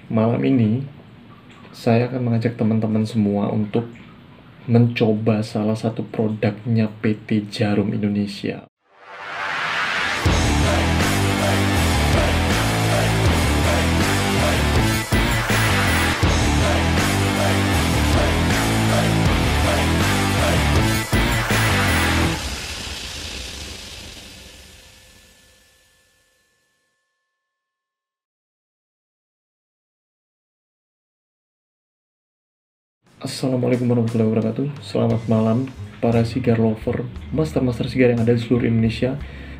Malam ini saya akan mengajak teman-teman semua untuk mencoba salah satu produknya PT Djarum Indonesia. Assalamualaikum warahmatullahi wabarakatuh. Selamat malam para sigar lover, master-master sigar yang ada di seluruh Indonesia.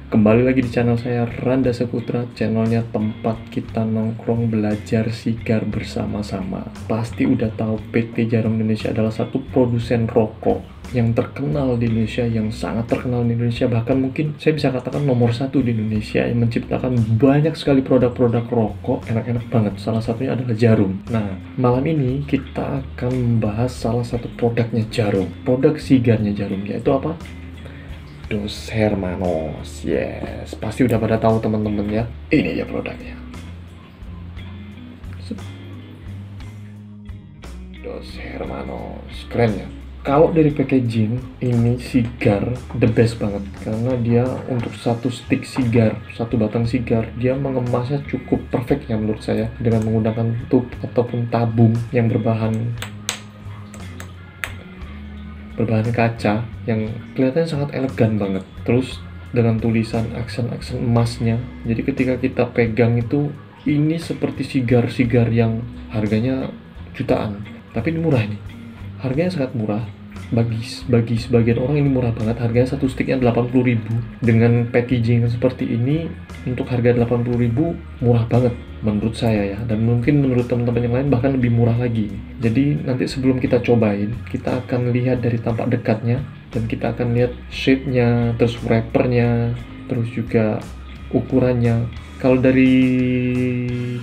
Kembali lagi di channel saya, Randa Saputra, channelnya tempat kita nongkrong belajar sigar bersama-sama. Pasti udah tahu PT Djarum Indonesia adalah satu produsen rokok yang terkenal di Indonesia, yang sangat terkenal di Indonesia, bahkan mungkin saya bisa katakan nomor satu di Indonesia, yang menciptakan banyak sekali produk-produk rokok enak-enak banget. Salah satunya adalah Djarum. Nah, malam ini kita akan membahas salah satu produknya Djarum, produk sigarnya Djarum, yaitu apa? Dos Hermanos. Yes, pasti udah pada tahu teman-teman ya. Ini dia produknya. Dos Hermanos, keren ya. Kalau dari packaging, ini sigar the best banget karena dia untuk satu stick sigar, satu batang sigar, dia mengemasnya cukup perfect ya menurut saya, dengan menggunakan tube ataupun tabung yang berbahan kaca yang kelihatannya sangat elegan banget. Terus dengan tulisan aksen-aksen emasnya, jadi ketika kita pegang itu, ini seperti sigar-sigar yang harganya jutaan, tapi ini murah nih. Harganya sangat murah. Bagi sebagian orang ini murah banget. Harganya satu sticknya 80.000. Dengan packaging seperti ini, untuk harga 80.000 murah banget menurut saya ya. Dan mungkin menurut teman-teman yang lain bahkan lebih murah lagi. Jadi nanti sebelum kita cobain, kita akan lihat dari tampak dekatnya, dan kita akan lihat shape-nya, terus wrappernya, terus juga ukurannya. Kalau dari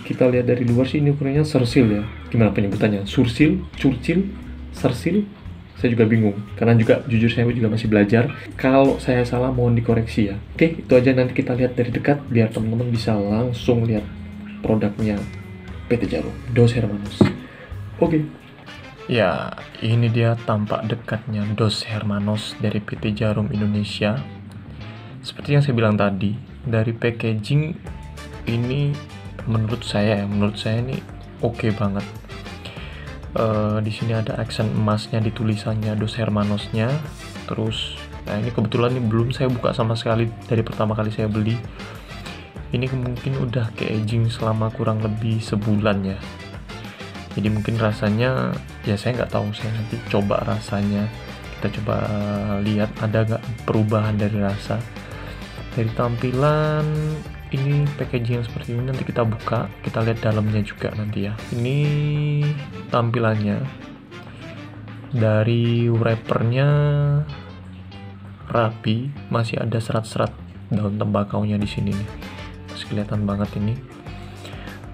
kita lihat dari luar sih, ini ukurannya sersil ya. Gimana penyebutannya? Sursil? Curcil? Sersil? Saya juga bingung, karena juga jujur saya juga masih belajar. Kalau saya salah mohon dikoreksi ya. Oke, itu aja, nanti kita lihat dari dekat biar teman-teman bisa langsung lihat produknya PT Djarum, Dos Hermanos. Oke. Ya, ini dia tampak dekatnya Dos Hermanos dari PT Djarum Indonesia. Seperti yang saya bilang tadi, dari packaging ini menurut saya ini oke banget. Di sini ada aksen emasnya di tulisannya Dos Hermanosnya. Terus, nah ini kebetulan ini belum saya buka sama sekali dari pertama kali saya beli. Ini mungkin udah ke aging selama kurang lebih sebulan ya. Jadi mungkin rasanya, ya saya nggak tahu, saya nanti coba rasanya. Kita coba lihat ada nggak perubahan dari rasa. Dari tampilan, ini packaging seperti ini, nanti kita buka, kita lihat dalamnya juga nanti ya. Ini tampilannya. Dari wrappernya rapi, masih ada serat-serat daun tembakaunya di sini nih, masih kelihatan banget ini.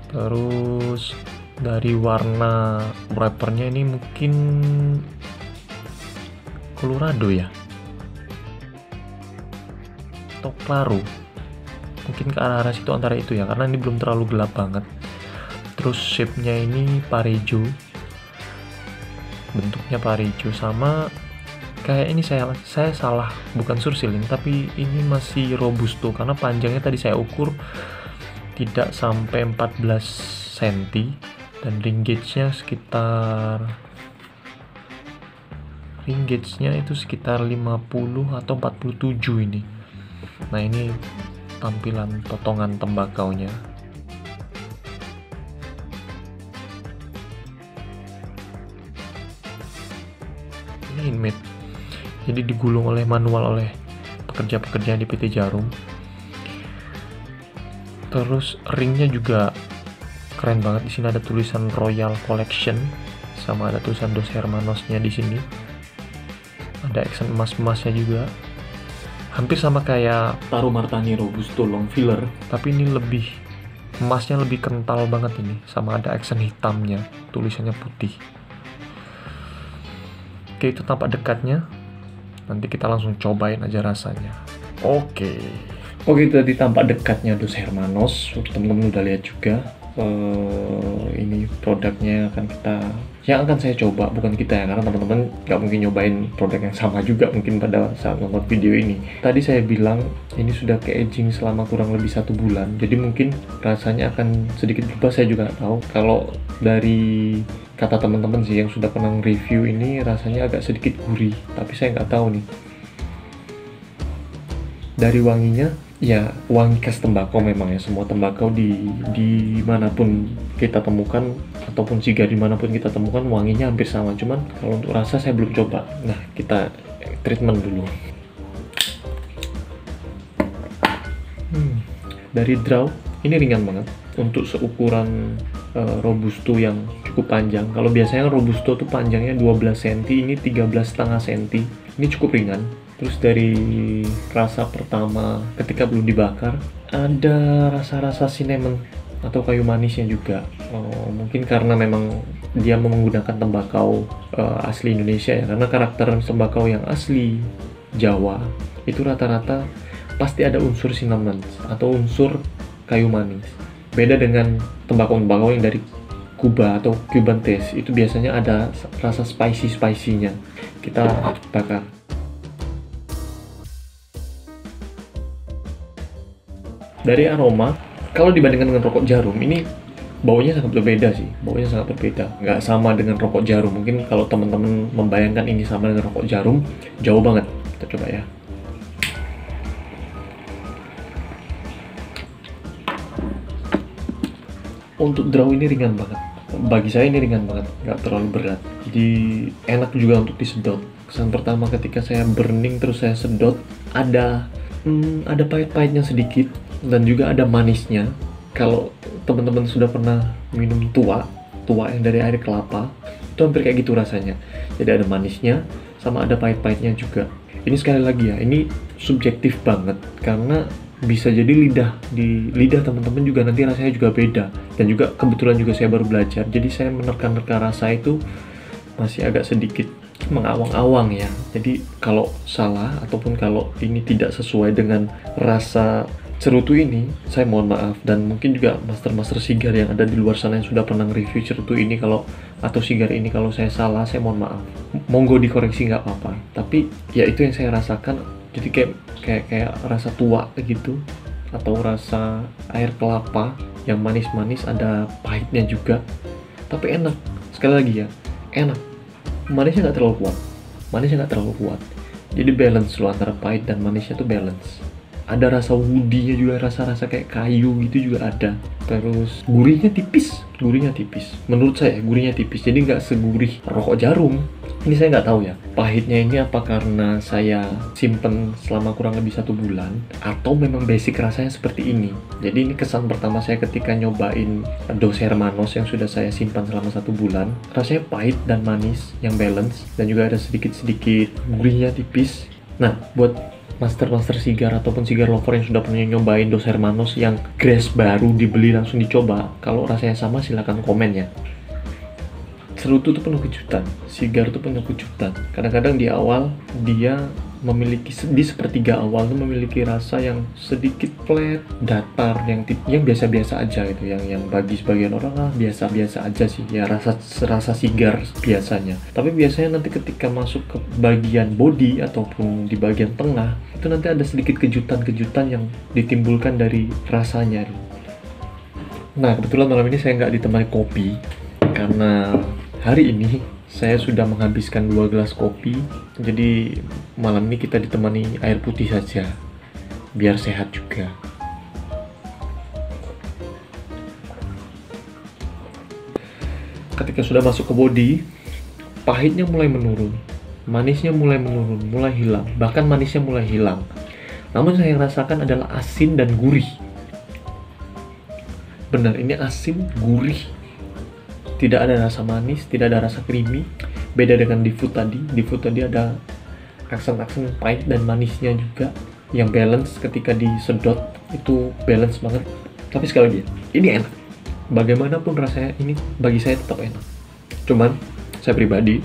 Terus dari warna wrappernya ini mungkin Colorado ya, atau claro, mungkin ke arah situ, antara itu ya, karena ini belum terlalu gelap banget. Terus shape-nya ini parejo, bentuknya parejo, sama kayak ini saya salah, bukan sursiling, tapi ini masih robusto karena panjangnya tadi saya ukur tidak sampai 14 cm, dan ring gauge-nya itu sekitar 50 atau 47 ini. Nah, ini tampilan potongan tembakaunya. Ini handmade, jadi digulung manual oleh pekerja-pekerja di PT Djarum. Terus ringnya juga keren banget. Di sini ada tulisan Royal Collection, sama ada tulisan Dos Hermanosnya di sini. Ada aksen emas-emasnya juga. Hampir sama kayak Taro Martani Robusto Long Filler, tapi ini emasnya lebih kental banget ini, sama ada aksen hitamnya, tulisannya putih. Oke, itu tampak dekatnya. Nanti kita langsung cobain aja rasanya. Oke, itu tadi tampak dekatnya Dos Hermanos. Teman-teman udah lihat juga. ini produknya yang akan saya coba, bukan kita ya, karena teman-teman nggak mungkin nyobain produk yang sama juga mungkin pada saat nonton video ini. Tadi saya bilang ini sudah ke aging selama kurang lebih 1 bulan, jadi mungkin rasanya akan sedikit berubah. Saya juga nggak tahu, kalau dari kata teman-teman sih yang sudah pernah review ini, rasanya agak sedikit gurih, tapi saya nggak tahu nih. Dari wanginya, ya wangi khas tembakau memang ya, semua tembakau dimanapun kita temukan ataupun sigar dimanapun kita temukan wanginya hampir sama, cuman kalau untuk rasa saya belum coba. Nah, kita treatment dulu. Dari draw ini ringan banget untuk seukuran robusto yang cukup panjang. Kalau biasanya robusto tuh panjangnya 12 cm, ini 13,5 cm. Ini cukup ringan. Terus dari rasa pertama ketika belum dibakar, ada rasa-rasa cinnamon atau kayu manisnya juga. Mungkin karena memang dia menggunakan tembakau asli Indonesia ya, karena karakter tembakau yang asli Jawa itu rata-rata pasti ada unsur cinnamon atau unsur kayu manis. Beda dengan tembakau-tembakau yang dari Kuba atau Cuban taste, itu biasanya ada rasa spicy-nya. Kita bakar. Dari aroma, kalau dibandingkan dengan rokok jarum, ini baunya sangat berbeda sih. Baunya sangat berbeda. Nggak sama dengan rokok jarum. Mungkin kalau teman-teman membayangkan ini sama dengan rokok jarum, jauh banget. Kita coba ya. Untuk draw ini ringan banget. Bagi saya ini ringan banget, nggak terlalu berat. Jadi enak juga untuk disedot. Kesan pertama ketika saya burning terus saya sedot, ada pahit-pahitnya sedikit dan juga ada manisnya. Kalau teman-teman sudah pernah minum tua yang dari air kelapa, itu hampir kayak gitu rasanya. Jadi ada manisnya sama ada pahit-pahitnya juga. Ini sekali lagi ya, ini subjektif banget karena bisa jadi lidah teman-teman juga nanti rasanya juga beda. Dan juga kebetulan juga saya baru belajar, jadi saya menerka-nerka rasa itu masih agak sedikit mengawang-awang ya. Jadi kalau salah ataupun kalau ini tidak sesuai dengan rasa cerutu ini, saya mohon maaf. Dan mungkin juga master-master sigar yang ada di luar sana yang sudah pernah review cerutu ini atau sigar ini, kalau saya salah saya mohon maaf. Monggo dikoreksi, nggak apa-apa. Tapi ya itu yang saya rasakan. Jadi kayak rasa tua gitu, atau rasa air kelapa yang manis-manis, ada pahitnya juga. Tapi enak. Sekali lagi ya, enak. Manisnya nggak terlalu kuat. Jadi balance loh antara pahit dan manisnya tuh balance. Ada rasa woody-nya juga, rasa-rasa kayak kayu gitu juga ada. Terus gurihnya tipis. Menurut saya gurihnya tipis. Jadi nggak segurih rokok jarum. Ini saya nggak tahu ya. Pahitnya ini apa karena saya simpen selama kurang lebih 1 bulan, atau memang basic rasanya seperti ini. Jadi ini kesan pertama saya ketika nyobain Dos Hermanos yang sudah saya simpan selama 1 bulan. Rasanya pahit dan manis yang balance, dan juga ada sedikit-sedikit gurihnya tipis. Nah, buat master sigar ataupun sigar lover yang sudah pernah nyobain Dos Hermanos yang grass baru dibeli langsung dicoba, kalau rasanya sama silahkan komen ya. Cerutu itu penuh kejutan, sigar itu penuh kejutan. Kadang-kadang di awal dia memiliki, di sepertiga awal itu memiliki rasa yang sedikit flat, datar, yang biasa-biasa aja gitu, yang bagi sebagian orang biasa-biasa aja sih ya, rasa sigar biasanya. Tapi biasanya nanti ketika masuk ke bagian body ataupun di bagian tengah, itu nanti ada sedikit kejutan-kejutan yang ditimbulkan dari rasanya. Nah, kebetulan malam ini saya nggak ditemani kopi karena hari ini saya sudah menghabiskan 2 gelas kopi. Jadi malam ini kita ditemani air putih saja, biar sehat juga. Ketika sudah masuk ke body, pahitnya mulai menurun, manisnya mulai menurun, mulai hilang. Bahkan manisnya mulai hilang. Namun saya rasakan adalah asin dan gurih. Benar, ini asin, gurih. Tidak ada rasa manis, tidak ada rasa creamy. Beda dengan di food tadi ada aksen-aksen pahit dan manisnya juga yang balance. Ketika disedot itu balance banget. Tapi sekali lagi, ini enak. Bagaimanapun rasanya, ini bagi saya tetap enak. Cuman saya pribadi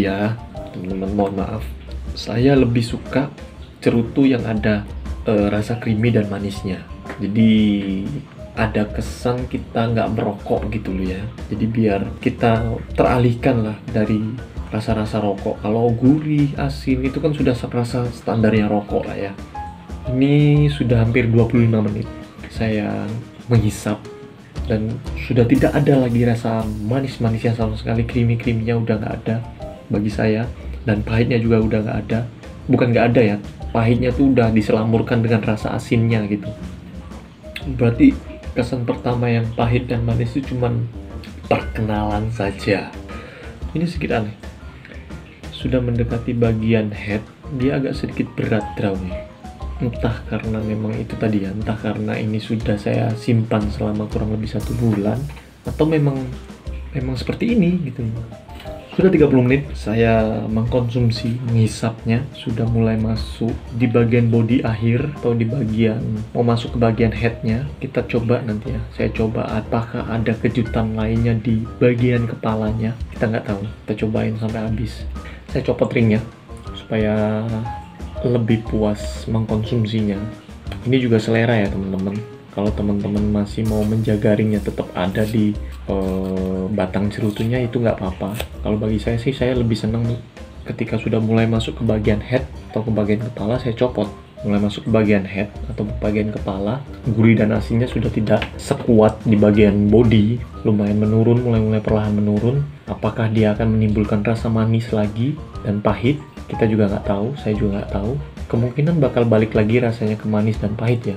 ya teman-teman, mohon maaf, saya lebih suka cerutu yang ada rasa creamy dan manisnya. Jadi ada kesan kita nggak merokok gitu loh ya. Jadi biar kita teralihkan lah dari rasa-rasa rokok. Kalau gurih, asin itu kan sudah rasa standarnya rokok lah ya. Ini sudah hampir 25 menit saya menghisap dan sudah tidak ada lagi rasa manis-manisnya sama sekali. Creamy-creamynya udah nggak ada bagi saya, dan pahitnya juga udah nggak ada. Bukan nggak ada ya, pahitnya tuh udah diselamurkan dengan rasa asinnya gitu. Berarti kesan pertama yang pahit dan manis itu cuman perkenalan saja. Ini sedikit aneh. Sudah mendekati bagian head, dia agak sedikit berat drawnya. Entah karena memang itu tadi ya, entah karena ini sudah saya simpan selama kurang lebih 1 bulan, atau memang seperti ini gitu. Sudah 30 menit saya mengkonsumsi, menghisapnya, sudah mulai masuk di bagian body akhir atau di bagian mau masuk ke bagian headnya. Kita coba nanti ya, saya coba apakah ada kejutan lainnya di bagian kepalanya. Kita nggak tahu, kita cobain sampai habis. Saya copot ringnya supaya lebih puas mengkonsumsinya. Ini juga selera ya teman-teman. Kalau teman-teman masih mau menjaga ringnya tetap ada di batang cerutunya, itu nggak apa-apa. Kalau bagi saya sih, saya lebih senang ketika sudah mulai masuk ke bagian head atau ke bagian kepala, saya copot. Mulai masuk ke bagian head atau ke bagian kepala, gurih dan asinnya sudah tidak sekuat di bagian body, lumayan menurun, mulai perlahan menurun. Apakah dia akan menimbulkan rasa manis lagi dan pahit? Kita juga nggak tahu, saya juga nggak tahu. Kemungkinan bakal balik lagi rasanya ke manis dan pahit ya.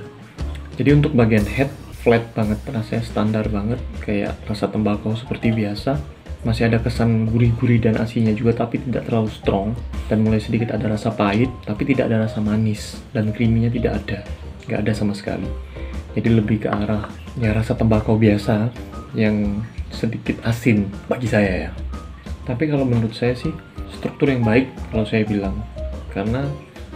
Jadi untuk bagian head, flat banget, rasanya standar banget, kayak rasa tembakau seperti biasa. Masih ada kesan gurih-gurih dan asinnya juga, tapi tidak terlalu strong. Dan mulai sedikit ada rasa pahit, tapi tidak ada rasa manis. Dan creamy-nya tidak ada, nggak ada sama sekali. Jadi lebih ke arah ya rasa tembakau biasa, yang sedikit asin bagi saya ya. Tapi kalau menurut saya sih, struktur yang baik kalau saya bilang. Karena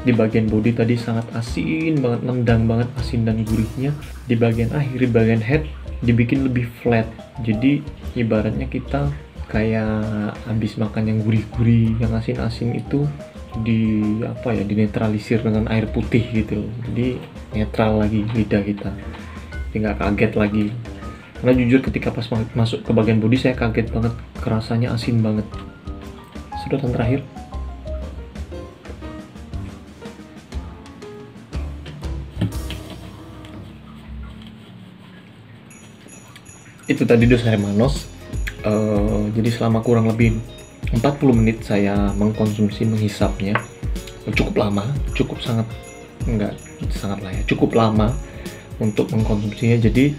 di bagian body tadi sangat asin banget, nendang banget asin dan gurihnya. Di bagian akhir, di bagian head, dibikin lebih flat. Jadi ibaratnya kita kayak habis makan yang gurih-gurih, yang asin-asin itu dinetralisir dengan air putih gitu. Jadi netral lagi lidah kita. Jadi nggak kaget lagi. Karena jujur ketika pas masuk ke bagian body saya kaget banget, kerasanya asin banget. Sedotan terakhir. Itu tadi Dos Hermanos. Jadi selama kurang lebih 40 menit saya mengkonsumsi, menghisapnya. Cukup lama, cukup lama untuk mengkonsumsinya. Jadi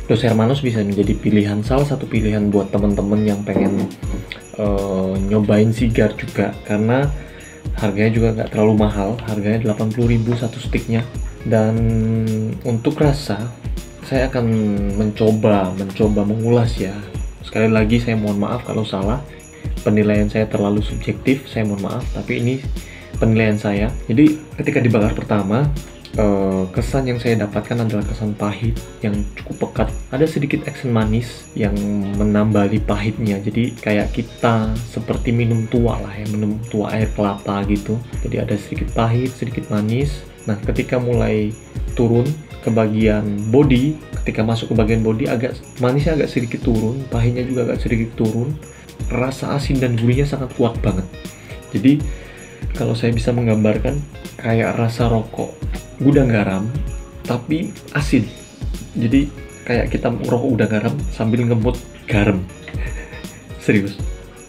Dos Hermanos bisa menjadi pilihan, salah satu pilihan buat teman-teman yang pengen nyobain sigar juga, karena harganya juga nggak terlalu mahal, harganya 80.000 satu sticknya. Dan untuk rasa, saya akan mencoba mengulas ya. Sekali lagi saya mohon maaf kalau salah, penilaian saya terlalu subjektif, saya mohon maaf, tapi ini penilaian saya. Jadi ketika dibakar pertama, kesan yang saya dapatkan adalah kesan pahit yang cukup pekat. Ada sedikit aksen manis yang menambali pahitnya. Jadi kayak kita seperti minum tua lah ya, minum tua air kelapa gitu. Jadi ada sedikit pahit, sedikit manis. Nah ketika mulai turun ke bagian body, ketika masuk ke bagian body, manisnya agak sedikit turun, pahitnya juga agak sedikit turun. Rasa asin dan gurihnya sangat kuat banget. Jadi kalau saya bisa menggambarkan, kayak rasa rokok gudang garam tapi asin. Jadi kayak kita rokok gudang garam sambil ngemut garam. Serius.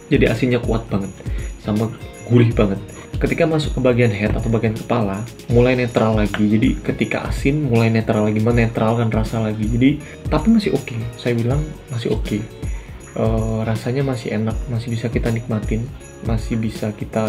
Jadi asinnya kuat banget sama gurih banget. Ketika masuk ke bagian head atau bagian kepala, mulai netral lagi. Jadi ketika asin mulai netral lagi, menetralkan rasa lagi. Jadi tapi masih oke. Saya bilang masih oke. Rasanya masih enak, masih bisa kita nikmatin, masih bisa kita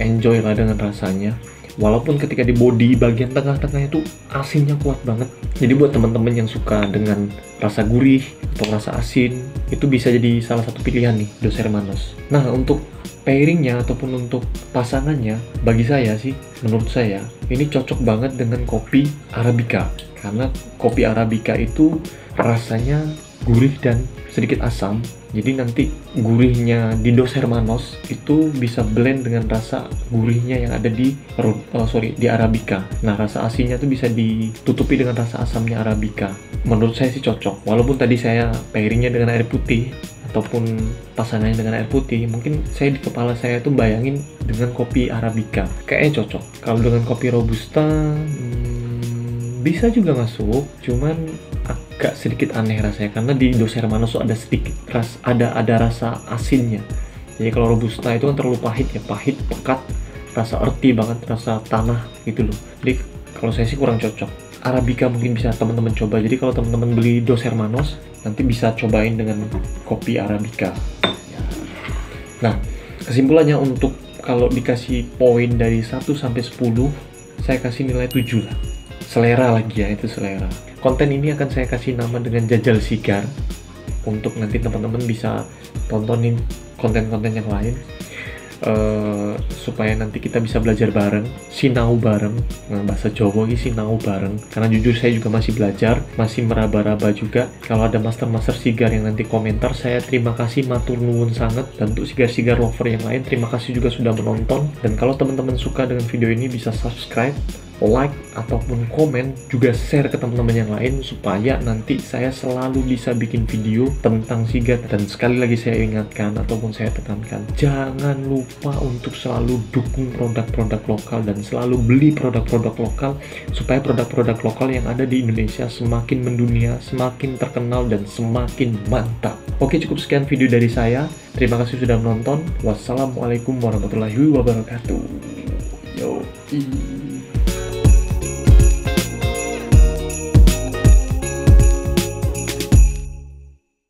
enjoy lah dengan rasanya. Walaupun ketika di body bagian tengah-tengahnya tuh asinnya kuat banget. Jadi buat teman-teman yang suka dengan rasa gurih atau rasa asin, itu bisa jadi salah satu pilihan nih Dos Hermanos. Nah untuk pairingnya ataupun untuk pasangannya, bagi saya sih, menurut saya ini cocok banget dengan kopi Arabica. Karena kopi Arabica itu rasanya gurih dan sedikit asam, Jadi nanti gurihnya di Dos Hermanos itu bisa blend dengan rasa gurihnya yang ada di di Arabica. Nah, rasa asinnya tuh bisa ditutupi dengan rasa asamnya Arabica. Menurut saya sih cocok. Walaupun tadi saya pairingnya dengan air putih ataupun pasangannya dengan air putih, mungkin saya di kepala saya tuh bayangin dengan kopi Arabica. Kayaknya cocok. Kalau dengan kopi Robusta bisa juga masuk, cuman agak sedikit aneh rasanya karena di Dos Hermanos ada sedikit ada rasa asinnya. Jadi kalau Robusta itu kan terlalu pahit ya, pahit, pekat, rasa earthy banget, rasa tanah gitu loh. Jadi kalau saya sih kurang cocok. Arabica mungkin bisa teman-teman coba. Jadi kalau teman-teman beli Dos Hermanos, nanti bisa cobain dengan kopi Arabica. Nah, kesimpulannya untuk kalau dikasih poin dari 1 sampai 10, saya kasih nilai 7 lah. Selera lagi ya, itu selera. Konten ini akan saya kasih nama dengan Jajal Sigar, untuk nanti teman-teman bisa tontonin konten-konten yang lain, supaya nanti kita bisa belajar bareng, sinau bareng. Nah, bahasa Jawa ini sinau bareng, karena jujur saya juga masih belajar, masih meraba-raba juga. Kalau ada master-master sigar yang nanti komentar, saya terima kasih, matur nuwun sangat. Dan untuk sigar-sigar lover yang lain, terima kasih juga sudah menonton. Dan kalau teman-teman suka dengan video ini, bisa subscribe, like, ataupun komen, juga share ke teman-teman yang lain supaya nanti saya selalu bisa bikin video tentang sigar. Dan sekali lagi saya ingatkan ataupun saya tekankan, jangan lupa untuk selalu dukung produk-produk lokal dan selalu beli produk-produk lokal supaya produk-produk lokal yang ada di Indonesia semakin mendunia, semakin terkenal, dan semakin mantap. Oke, cukup sekian video dari saya. Terima kasih sudah menonton. Wassalamualaikum warahmatullahi wabarakatuh. Yo.